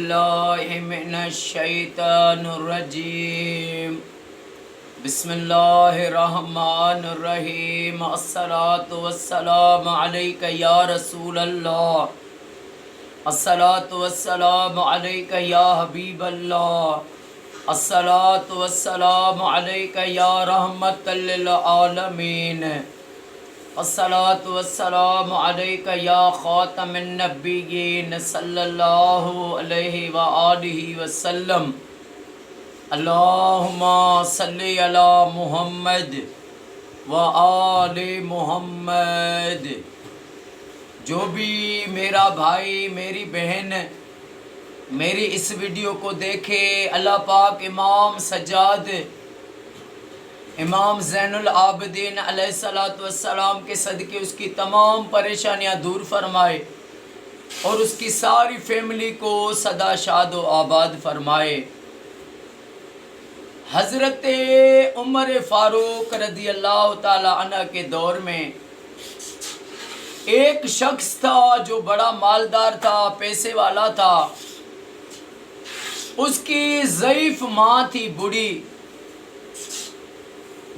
باللہ من الشیطان الرجیم بسم اللہ الرحمن الرحیم الصلاة والسلام علیک یا رسول اللہ الصلاة والسلام علیک یا حبیب اللہ الصلاة والسلام علیک یا رحمت للعالمین الصلاة والسلام علیک یا خاتم النبیین صلی اللہ علیہ وآلہ وسلم اللہم صلی علی محمد وآل محمد۔ جو بھی میرا بھائی میری بہن میری اس ویڈیو کو دیکھے، اللہ پاک امام سجاد امام زین العابدین علیہ السلام کے صدقے اس کی تمام پریشانیاں دور فرمائے اور اس کی ساری فیملی کو سدا شاد و آباد فرمائے۔ حضرت عمر فاروق رضی اللہ تعالی عنہ کے دور میں ایک شخص تھا جو بڑا مالدار تھا، پیسے والا تھا۔ اس کی ضعیف ماں تھی، بوڑھی۔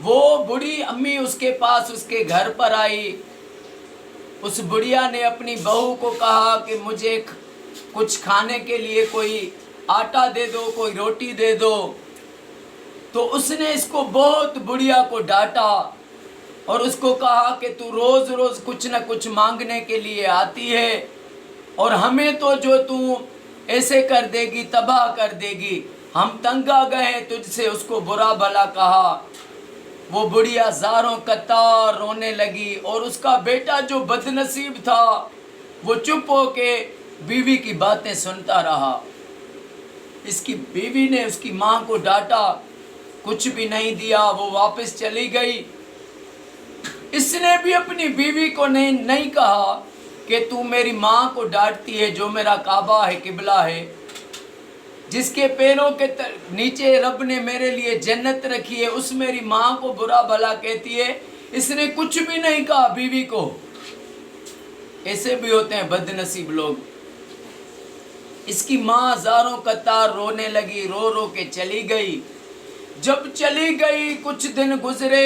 وہ بوڑھی امی اس کے پاس اس کے گھر پر آئی۔ اس بڑھیا نے اپنی بہو کو کہا کہ مجھے کچھ کھانے کے لیے کوئی آٹا دے دو، کوئی روٹی دے دو۔ تو اس نے اس کو بہت بڑھیا کو ڈانٹا اور اس کو کہا کہ تو روز روز کچھ نہ کچھ مانگنے کے لیے آتی ہے اور ہمیں تو جو تو ایسے کر دے گی، تباہ کر دے گی، ہم تنگ آ گئے ہیں تجھ سے۔ اس کو برا بھلا کہا۔ وہ بڑھیا زاروں قطار رونے لگی اور اس کا بیٹا جو بد نصیب تھا وہ چپ ہو کے بیوی کی باتیں سنتا رہا۔ اس کی بیوی نے اس کی ماں کو ڈانٹا، کچھ بھی نہیں دیا، وہ واپس چلی گئی۔ اس نے بھی اپنی بیوی کو نہیں کہا کہ تو میری ماں کو ڈانٹتی ہے، جو میرا کعبہ ہے، قبلہ ہے، جس کے پیروں کے نیچے رب نے میرے لیے جنت رکھی ہے، اس میری ماں کو برا بھلا کہتی ہے۔ اس نے کچھ بھی نہیں کہا بیوی کو۔ ایسے بھی ہوتے ہیں بد نصیب لوگ۔ اس کی ماں زاروں قطار رونے لگی، رو رو کے چلی گئی۔ جب چلی گئی کچھ دن گزرے،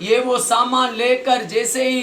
یہ وہ سامان لے کر جیسے ہی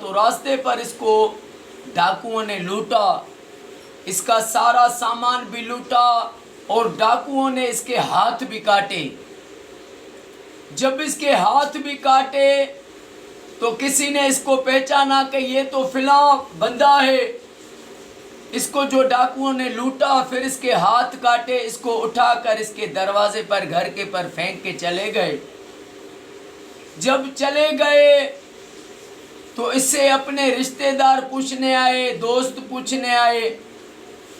تو راستے پر اس کو ڈاکوؤں نے لوٹا۔ اس کا سارا سامان بھی لوٹا اور ڈاکوؤں نے اس کے ہاتھ بھی کاٹے۔ جب اس کے ہاتھ بھی کاٹے تو کسی نے اس کو پہچانا کہ یہ تو فلاں بندہ ہے۔ اس کو جو ڈاکوؤں نے لوٹا، پھر اس کے ہاتھ کاٹے، اس کو اٹھا کر اس کے دروازے پر گھر کے پر پھینک کے چلے گئے۔ جب چلے گئے تو اس سے اپنے رشتہ دار پوچھنے آئے، دوست پوچھنے آئے،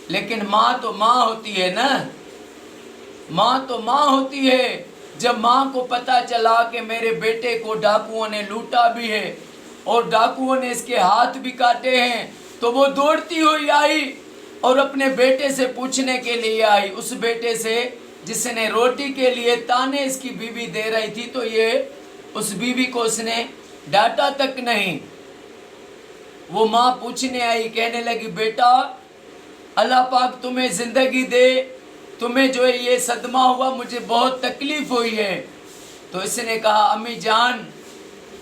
لیکن ماں تو ماں ہوتی ہے نا، ماں تو ماں ہوتی ہے۔ جب ماں کو پتہ چلا کہ میرے بیٹے کو ڈاکوؤں نے لوٹا بھی ہے اور ڈاکوؤں نے اس کے ہاتھ بھی کاٹے ہیں، تو وہ دوڑتی ہوئی آئی اور اپنے بیٹے سے پوچھنے کے لیے آئی، اس بیٹے سے جس نے روٹی کے لیے تانے اس کی بیوی دے رہی تھی، تو یہ اس بیوی کو اس نے ڈانٹا تک نہیں۔ وہ ماں پوچھنے آئی، کہنے لگی بیٹا اللہ پاک تمہیں زندگی دے، تمہیں جو ہے یہ صدمہ ہوا، مجھے بہت تکلیف ہوئی ہے۔ تو اس نے کہا امی جان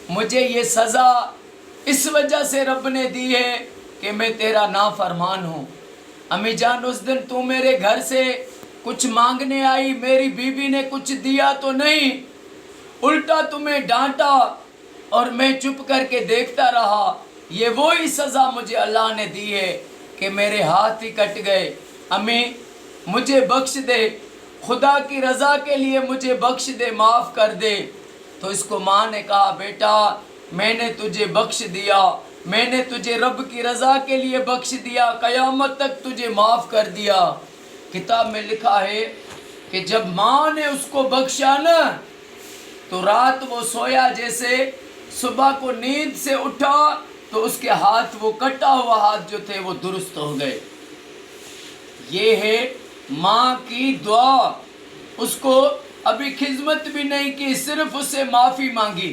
مجھے یہ سزا اس وجہ سے رب نے دی ہے کہ میں تیرا نافرمان ہوں۔ امی جان اس دن تو میرے گھر سے کچھ مانگنے آئی، میری بیوی نے کچھ دیا تو نہیں، الٹا تمہیں ڈانٹا اور میں چپ کر کے دیکھتا رہا۔ یہ وہی سزا مجھے اللہ نے دی ہے کہ میرے ہاتھ ہی کٹ گئے۔ امی مجھے بخش دے، خدا کی رضا کے لیے مجھے بخش دے، معاف کر دے۔ تو اس کو ماں نے کہا بیٹا میں نے تجھے بخش دیا، میں نے تجھے رب کی رضا کے لیے بخش دیا، قیامت تک تجھے معاف کر دیا۔ کتاب میں لکھا ہے کہ جب ماں نے اس کو بخشا نا تو رات وہ سویا، جیسے صبح کو نیند سے اٹھا تو اس کے ہاتھ، وہ کٹا ہوا ہاتھ جو تھے وہ درست ہو گئے۔ یہ ہے ماں کی دعا۔ اس کو ابھی خدمت بھی نہیں کی، صرف اس سے معافی مانگی